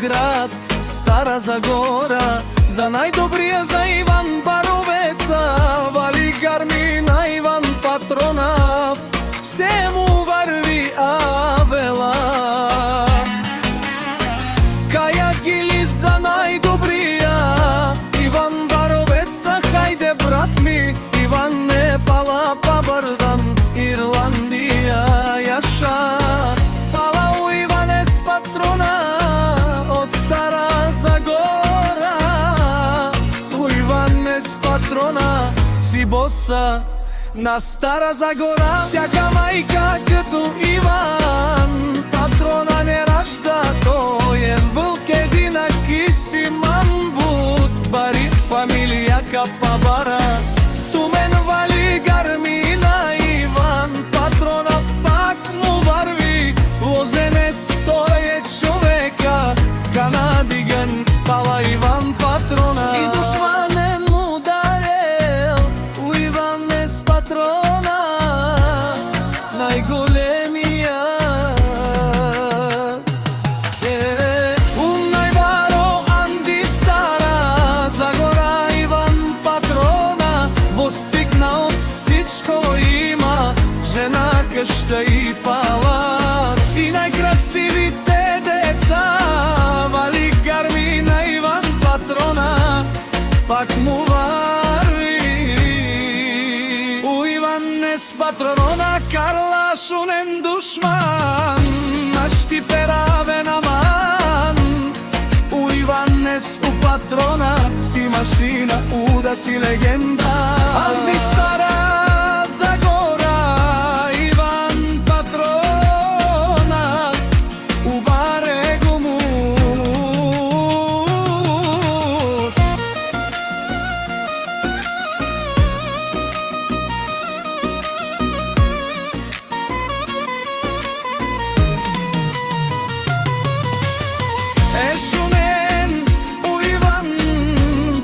град, Стара Загора, за најдобрија за Иван Баровеца, вали гарми на Иван патрона, се му варви авела. Каја гили за најдобрија, Иван Баровеца, хајде брат ми, Иван не пала па Бардан, Ирландија јаша. Пала у Иванес патрона, од Стара Загора, у Иванес патрона, си боса на Стара Загора. Сјака мајка като Иван, патрона не ражда, тој е вълк единак и си мамбут, бари фамилија Капабара. Тумен вали гарми на Иван патрона, пак му варви лозенец, тој е човека канадиген, пала Иван патрона. И душманен му дарел у Иванес патрона, најголемија. У најбаро Анди Стара Загора, Иван патрона, востигнал сичко има, жена кашта и палат, и најкрасивите деца, вали гарми на Иван патрона, пак му варви. У Иванес патрона Карла шунен душман, нашти перавен аман. У Иванес у патрона, си машина, уда си легенда. Анди Стара Загора, Иван патрона, у барегу му. Шунен у Иван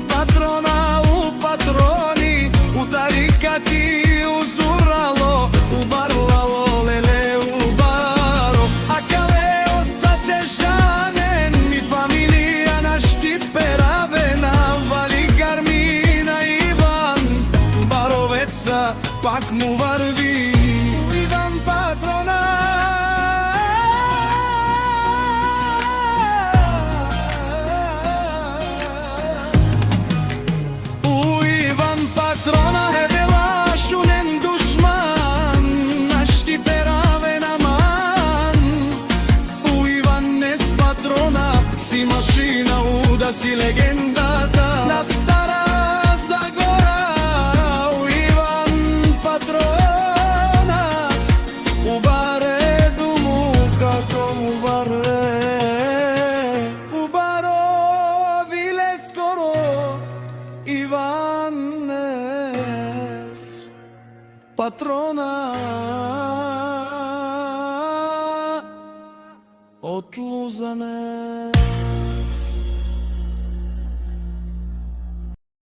патрона, у патрони, у тарикати, у зурало, у барлало, леле у баро. А калео са тежанен, ми фамилија нашти перавена, вали гарми на Иван Баровеца, пак му варви. У Иван патрона, патрона е бела шунен душман, нашти перавен аман. У Иванес патрона, си машина, уда си легенда.